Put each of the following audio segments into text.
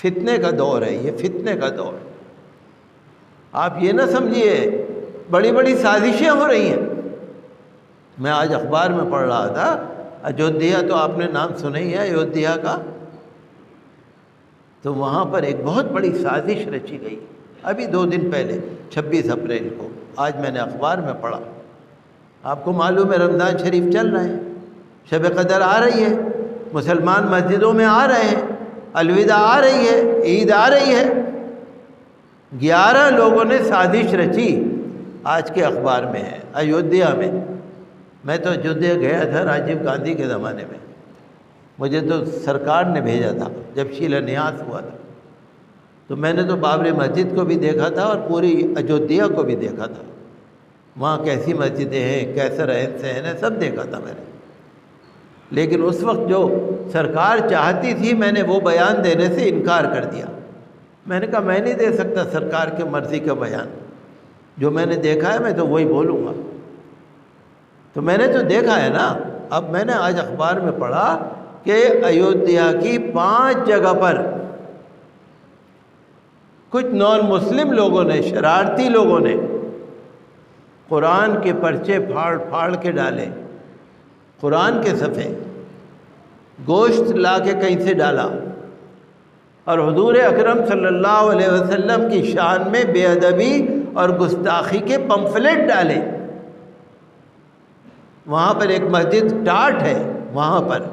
فتنے کا دور ہے، یہ فتنے کا دور۔ آپ یہ نہ سمجھیے بڑی بڑی سازشیں ہو رہی ہیں۔ میں آج اخبار میں پڑھ رہا تھا، ایودھیا تو آپ نے نام سنا ہی ہے ایودھیا کا، تو وہاں پر ایک بہت بڑی سازش رچی گئی ابھی 2 دن پہلے 26 اپریل کو، آج میں نے اخبار میں پڑھا۔ آپ کو معلوم ہے رمضان شریف چل رہے ہیں، شب قدر آ رہی ہے، مسلمان مسجدوں میں آ رہے ہیں، الوداع آ رہی ہے، عید آ رہی ہے۔ 11 لوگوں نے سازش رچی، آج کے اخبار میں ہے، ایودھیا میں۔ میں تو ایودھیا گیا تھا راجیو گاندھی کے زمانے میں، مجھے تو سرکار نے بھیجا تھا جب شیلا نیاس ہوا تھا، تو میں نے تو بابری مسجد کو بھی دیکھا تھا اور پوری ایودھیا کو بھی دیکھا تھا، وہاں کیسی مسجدیں ہیں، کیسا رہن سہن ہے، سب دیکھا تھا میں نے۔ لیکن اس وقت جو سرکار چاہتی تھی میں نے وہ بیان دینے سے انکار کر دیا۔ میں نے کہا میں نہیں دے سکتا سرکار کے مرضی کا بیان، جو میں نے دیکھا ہے میں تو وہی بولوں گا۔ تو میں نے تو دیکھا ہے نا۔ اب میں نے آج اخبار میں پڑھا کہ ایودھیا کی 5 جگہ پر کچھ نان مسلم لوگوں نے، شرارتی لوگوں نے قرآن کے پرچے پھاڑ کے ڈالے، قرآن کے صفحے، گوشت لا کے کہیں سے ڈالا، اور حضور اکرم صلی اللہ علیہ وسلم کی شان میں بے ادبی اور گستاخی کے پمفلٹ ڈالے۔ وہاں پر ایک مسجد ٹاٹ ہے، وہاں پر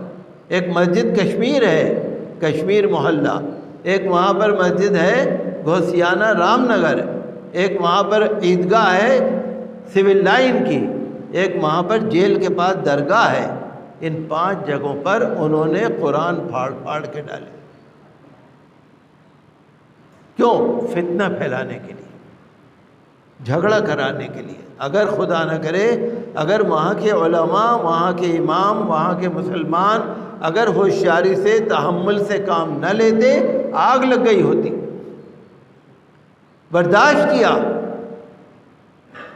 ایک مسجد کشمیر ہے، کشمیر محلہ، ایک وہاں پر مسجد ہے گھوسیانہ رام نگر، ایک وہاں پر عیدگاہ ہے سول لائن کی، ایک وہاں پر جیل کے پاس درگاہ ہے۔ ان 5 جگہوں پر انہوں نے قرآن پھاڑ کے ڈالے۔ کیوں؟ فتنہ پھیلانے کے لیے، جھگڑا کرانے کے لیے۔ اگر خدا نہ کرے اگر وہاں کے علماء، وہاں کے امام، وہاں کے مسلمان اگر ہوشیاری سے، تحمل سے کام نہ لیتے، آگ لگ گئی ہوتی۔ برداشت کیا۔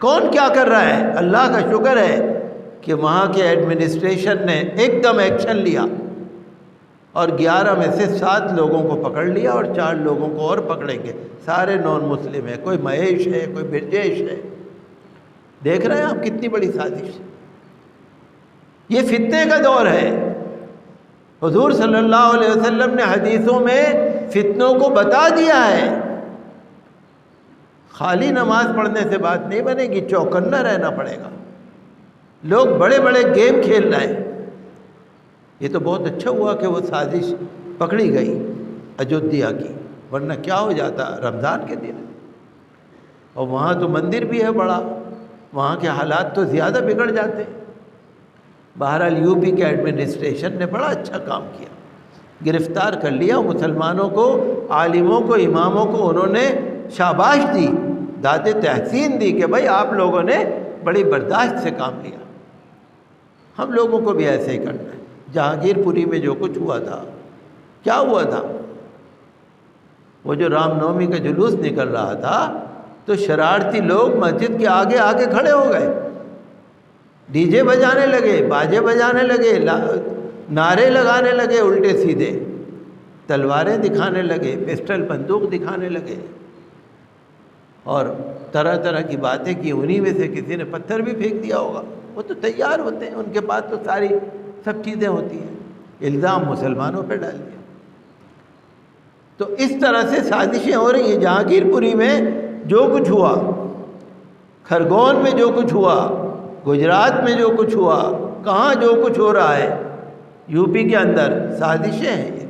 کون کیا کر رہا ہے؟ اللہ کا شکر ہے کہ وہاں کے ایڈمنسٹریشن نے ایک دم ایکشن لیا اور 11 میں سے 7 لوگوں کو پکڑ لیا اور 4 لوگوں کو اور پکڑیں گے، سارے نان مسلم ہیں، کوئی مہیش ہے، کوئی برجیش ہے۔ دیکھ رہے ہیں آپ کتنی بڑی سازش۔ یہ فتنے کا دور ہے۔ حضور صلی اللہ علیہ وسلم نے حدیثوں میں فتنوں کو بتا دیا ہے۔ خالی نماز پڑھنے سے بات نہیں بنے گی، چوکنا رہنا پڑے گا۔ لوگ بڑے بڑے گیم کھیل رہے ہیں۔ یہ تو بہت اچھا ہوا کہ وہ سازش پکڑی گئی ایودھیا کی، ورنہ کیا ہو جاتا رمضان کے دن، اور وہاں تو مندر بھی ہے بڑا، وہاں کے حالات تو زیادہ بگڑ جاتے ہیں۔ بہرحال یو پی کے ایڈمنسٹریشن نے بڑا اچھا کام کیا، گرفتار کر لیا مسلمانوں کو، عالموں کو، اماموں کو انہوں نے شاباش دی، داد تحسین دی کہ بھائی آپ لوگوں نے بڑی برداشت سے کام لیا۔ ہم لوگوں کو بھی ایسے ہی کرنا ہے۔ جہانگیر پوری میں جو کچھ ہوا تھا، کیا ہوا تھا؟ وہ جو رام نومی کا جلوس نکل رہا تھا تو شرارتی لوگ مسجد کے آگے آگے کھڑے ہو گئے، ڈی جے بجانے لگے، باجے بجانے لگے، نعرے لگانے لگے الٹے سیدھے، تلواریں دکھانے لگے، پسٹل بندوق دکھانے لگے، اور طرح طرح کی باتیں کی۔ انہی میں سے کسی نے پتھر بھی پھینک دیا ہوگا، وہ تو تیار ہوتے ہیں، ان کے پاس تو ساری سب چیزیں ہوتی ہیں، الزام مسلمانوں پہ ڈال دیا۔ تو اس طرح سے سازشیں ہو رہی ہیں۔ جہانگیر پوری میں جو کچھ ہوا، کھرگون میں جو کچھ ہوا، گجرات میں جو کچھ ہوا، کہاں جو کچھ ہو رہا ہے، یو پی کے اندر سازشیں ہیں۔ یہ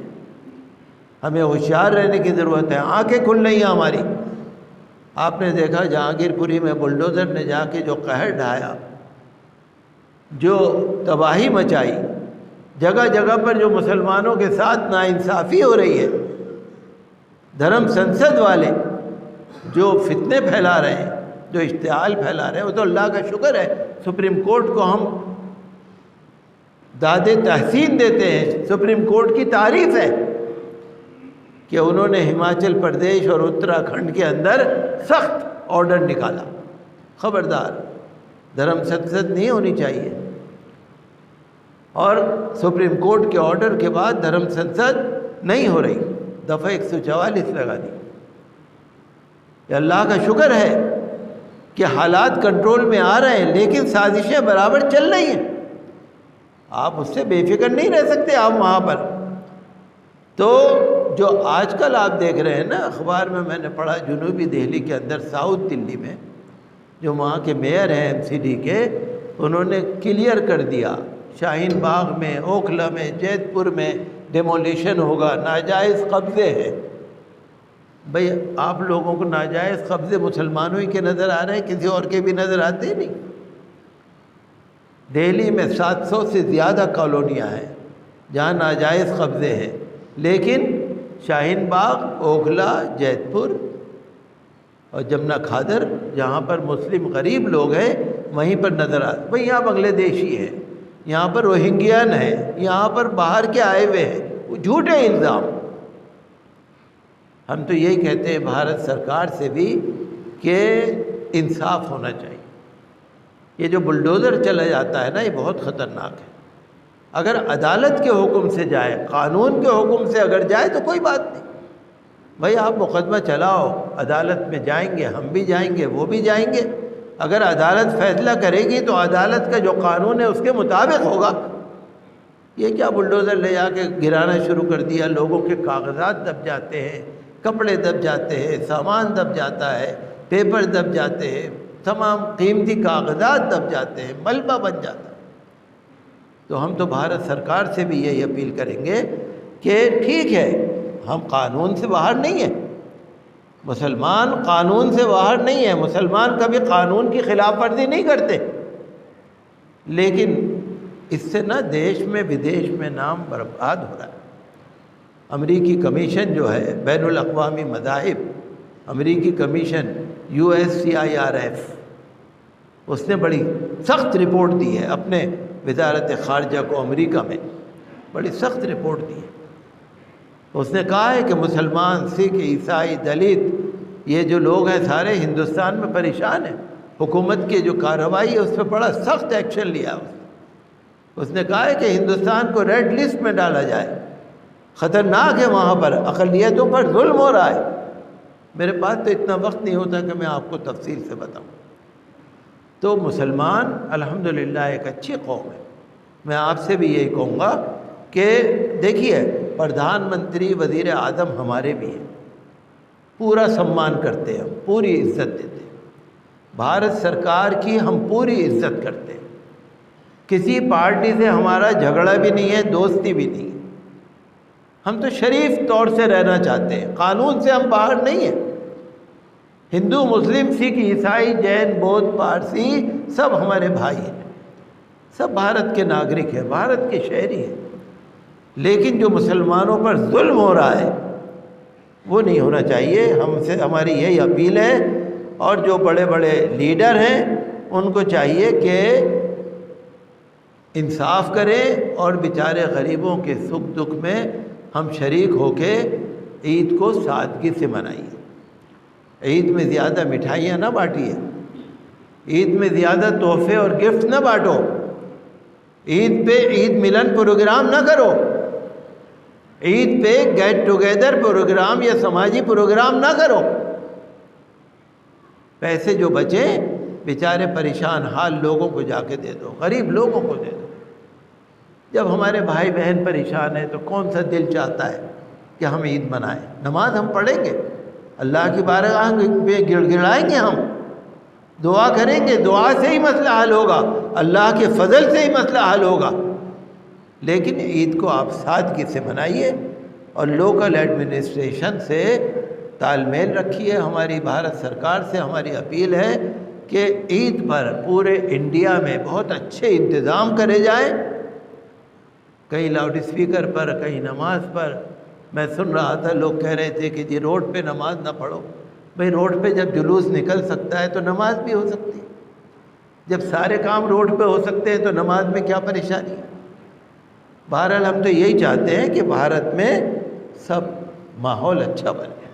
ہمیں ہوشیار رہنے کی ضرورت ہے، آنکھیں کھل رہی ہیں ہماری۔ آپ نے دیکھا جہانگیر پوری میں بلڈوزر نے جا کے جو قہر ڈھایا، جو تباہی مچائی، جگہ جگہ پر جو مسلمانوں کے ساتھ ناانصافی ہو رہی ہے، دھرم سنسد والے جو فتنے پھیلا رہے ہیں، جو اشتعال پھیلا رہے ہیں، وہ تو اللہ کا شکر ہے سپریم کورٹ کو ہم داد تحسین دیتے ہیں، سپریم کورٹ کی تعریف ہے کہ انہوں نے ہماچل پردیش اور اتراکھنڈ کے اندر سخت آرڈر نکالا، خبردار دھرم سنسد نہیں ہونی چاہیے، اور سپریم کورٹ کے آرڈر کے بعد دھرم سنسد نہیں ہو رہی۔ دفعہ 144 لگا دی۔ یہ اللہ کا شکر ہے کہ حالات کنٹرول میں آ رہے ہیں، لیکن سازشیں برابر چل رہی ہیں، آپ اس سے بے فکر نہیں رہ سکتے آپ وہاں پر۔ تو جو آج کل آپ دیکھ رہے ہیں نا اخبار میں نے پڑھا، جنوبی دہلی کے اندر، ساؤتھ دلی میں جو وہاں کے میئر ہیں MCD کے، انہوں نے کلیئر کر دیا شاہین باغ میں، اوکھلا میں، جیت پور میں ڈیمولیشن ہوگا، ناجائز قبضے ہیں۔ بھئی آپ لوگوں کو ناجائز قبضے مسلمانوں ہی کے نظر آ رہے ہیں، کسی اور کے بھی نظر آتے ہی نہیں۔ دہلی میں 700 سے زیادہ کالونیاں ہیں جہاں ناجائز قبضے ہیں، لیکن شاہین باغ، اوکھلا، جیت پور اور جمنا کھادر جہاں پر مسلم غریب لوگ ہیں وہیں پر نظر آتے۔ بھئی یہاں بنگلہ دیشی ہے، یہاں پر روہنگیان ہیں، یہاں پر باہر کے آئے ہوئے ہیں، وہ جھوٹے الزام۔ ہم تو یہی کہتے ہیں بھارت سرکار سے بھی کہ انصاف ہونا چاہیے۔ یہ جو بلڈوزر چلا جاتا ہے نا، یہ بہت خطرناک ہے۔ اگر عدالت کے حکم سے جائے، قانون کے حکم سے اگر جائے تو کوئی بات نہیں، بھائی آپ مقدمہ چلاؤ، عدالت میں جائیں گے، ہم بھی جائیں گے، وہ بھی جائیں گے۔ اگر عدالت فیصلہ کرے گی تو عدالت کا جو قانون ہے اس کے مطابق ہوگا۔ یہ کیا بلڈوزر لے جا کے گرانا شروع کر دیا، لوگوں کے کاغذات دب جاتے ہیں، کپڑے دب جاتے ہیں، سامان دب جاتا ہے، پیپر دب جاتے ہیں، تمام قیمتی کاغذات دب جاتے ہیں، ملبہ بن جاتا ہے۔ تو ہم تو بھارت سرکار سے بھی یہی اپیل کریں گے کہ ٹھیک ہے، ہم قانون سے باہر نہیں ہیں، مسلمان قانون سے باہر نہیں ہیں، مسلمان کبھی قانون کی خلاف ورزی نہیں کرتے، لیکن اس سے نہ دیش میں ودیش میں نام برباد ہو رہا ہے۔ امریکی کمیشن جو ہے بین الاقوامی مذاہب، امریکی کمیشن USCIRF، اس نے بڑی سخت رپورٹ دی ہے اپنے وزارت خارجہ کو امریکہ میں، بڑی سخت رپورٹ دی ہے۔ اس نے کہا ہے کہ مسلمان، سکھ، عیسائی، دلت، یہ جو لوگ ہیں سارے ہندوستان میں پریشان ہیں، حکومت کی جو کارروائی ہے اس پہ بڑا سخت ایکشن لیا اس نے کہا ہے کہ ہندوستان کو ریڈ لسٹ میں ڈالا جائے، خطرناک ہے، وہاں پر اقلیتوں پر ظلم ہو رہا ہے۔ میرے پاس تو اتنا وقت نہیں ہوتا کہ میں آپ کو تفصیل سے بتاؤں۔ تو مسلمان الحمدللہ ایک اچھی قوم ہے۔ میں آپ سے بھی یہی کہوں گا کہ دیکھیے، پردھان منتری، وزیر اعظم ہمارے بھی ہیں، پورا سمان کرتے ہیں، پوری عزت دیتے ہیں، بھارت سرکار کی ہم پوری عزت کرتے ہیں، کسی پارٹی سے ہمارا جھگڑا بھی نہیں ہے، دوستی بھی نہیں ہے، ہم تو شریف طور سے رہنا چاہتے ہیں، قانون سے ہم باہر نہیں ہیں۔ ہندو، مسلم، سکھ، عیسائی، جین، بودھ، پارسی سب ہمارے بھائی ہیں، سب بھارت کے ناگرک ہیں، بھارت کے شہری ہیں، لیکن جو مسلمانوں پر ظلم ہو رہا ہے وہ نہیں ہونا چاہیے۔ ہم سے ہماری یہی اپیل ہے، اور جو بڑے بڑے لیڈر ہیں ان کو چاہیے کہ انصاف کریں اور بیچارے غریبوں کے سکھ دکھ میں ہم شریک ہو کے عید کو سادگی سے منائیے۔ عید میں زیادہ مٹھائیاں نہ بانٹیے، عید میں زیادہ تحفے اور گفٹ نہ بانٹو، عید پہ عید ملن پروگرام نہ کرو، عید پہ گیٹ ٹوگیدر پروگرام یا سماجی پروگرام نہ کرو۔ پیسے جو بچیں بیچارے پریشان حال لوگوں کو جا کے دے دو، غریب لوگوں کو دے دو۔ جب ہمارے بھائی بہن پریشان ہیں تو کون سا دل چاہتا ہے کہ ہم عید منائیں؟ نماز ہم پڑھیں گے، اللہ کی بارگاہ میں گڑ گڑائیں گے، ہم دعا کریں گے، دعا سے ہی مسئلہ حل ہوگا، اللہ کے فضل سے ہی مسئلہ حل ہوگا۔ لیکن عید کو آپ سادگی سے منائیے اور لوکل ایڈمنسٹریشن سے تال میل رکھیے۔ ہماری بھارت سرکار سے ہماری اپیل ہے کہ عید پر پورے انڈیا میں بہت اچھے انتظام کرے جائیں، کہیں لاؤڈ اسپیکر پر، کہیں نماز پر۔ میں سن رہا تھا لوگ کہہ رہے تھے کہ جی روڈ پہ نماز نہ پڑھو۔ بھئی روڈ پہ جب جلوس نکل سکتا ہے تو نماز بھی ہو سکتی ہے، جب سارے کام روڈ پہ ہو سکتے ہیں تو نماز میں کیا پریشانی ہے؟ بہرحال ہم تو یہی چاہتے ہیں کہ بھارت میں سب ماحول اچھا بنے۔